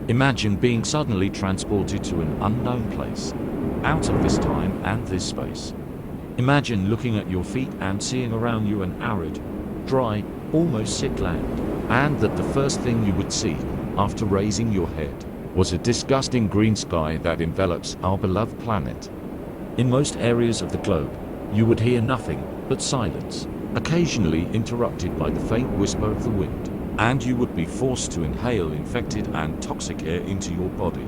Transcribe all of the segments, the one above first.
Imagine being suddenly transported to an unknown place, out of this time and this space. Imagine looking at your feet and seeing around you an arid, dry, almost sick land, and that the first thing you would see, after raising your head, was a disgusting green sky that envelops our beloved planet. In most areas of the globe, you would hear nothing but silence, occasionally interrupted by the faint whisper of the wind, and you would be forced to inhale infected and toxic air into your body.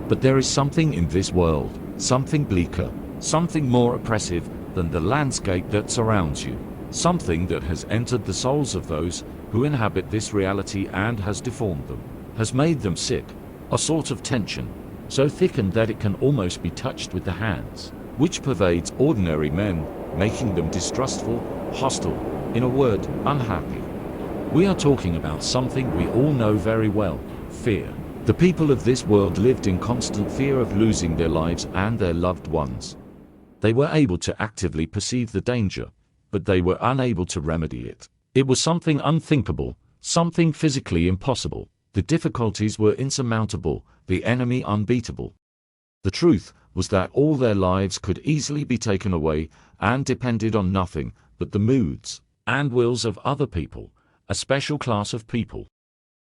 But there is something in this world, something bleaker, something more oppressive than the landscape that surrounds you, something that has entered the souls of those who inhabit this reality and has deformed them, has made them sick, a sort of tension, so thickened that it can almost be touched with the hands, which pervades ordinary men, making them distrustful, hostile, in a word, unhappy. We are talking about something we all know very well: fear. The people of this world lived in constant fear of losing their lives and their loved ones. They were able to actively perceive the danger, but they were unable to remedy it. It was something unthinkable, something physically impossible. The difficulties were insurmountable, the enemy unbeatable. The truth was that all their lives could easily be taken away and depended on nothing but the moods and wills of other people, a special class of people.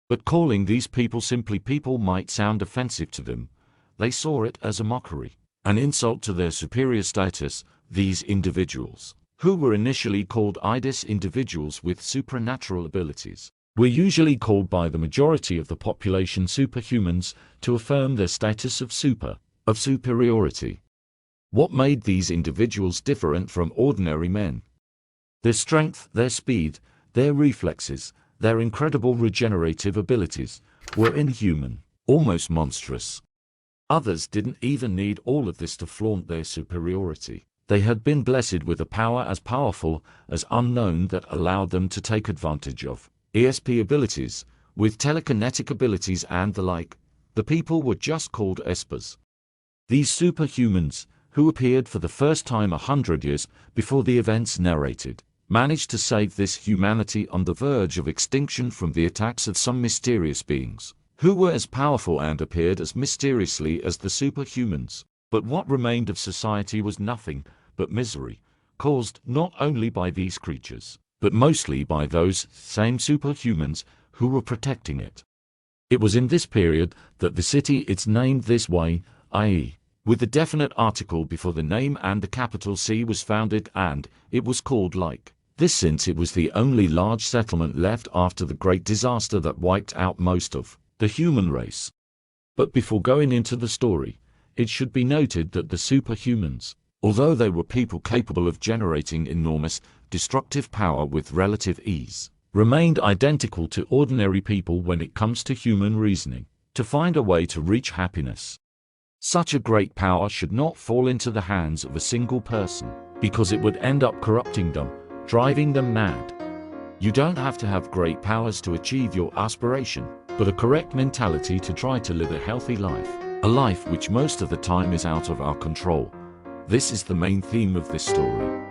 But calling these people simply people might sound offensive to them. They saw it as a mockery, an insult to their superior status. These individuals, who were initially called IDIS, individuals with supernatural abilities, were usually called by the majority of the population superhumans to affirm their status of superiority. What made these individuals different from ordinary men? Their strength, their speed, their reflexes, their incredible regenerative abilities were inhuman, almost monstrous. Others didn't even need all of this to flaunt their superiority. They had been blessed with a power as powerful as unknown that allowed them to take advantage of ESP abilities, with telekinetic abilities and the like. The people were just called espers. These superhumans, who appeared for the first time 100 years before the events narrated, managed to save this humanity on the verge of extinction from the attacks of some mysterious beings, who were as powerful and appeared as mysteriously as the superhumans. But what remained of society was nothing but misery, caused not only by these creatures, but mostly by those same superhumans who were protecting it. It was in this period that the city is named this way, i.e., with the definite article before the name and the capital C was founded, and it was called like this since it was the only large settlement left after the great disaster that wiped out most of the human race. But before going into the story, it should be noted that the superhumans, although they were people capable of generating enormous, destructive power with relative ease, remained identical to ordinary people when it comes to human reasoning, to find a way to reach happiness. Such a great power should not fall into the hands of a single person, because it would end up corrupting them, driving them mad. You don't have to have great powers to achieve your aspiration, but a correct mentality to try to live a healthy life, a life which most of the time is out of our control. This is the main theme of this story.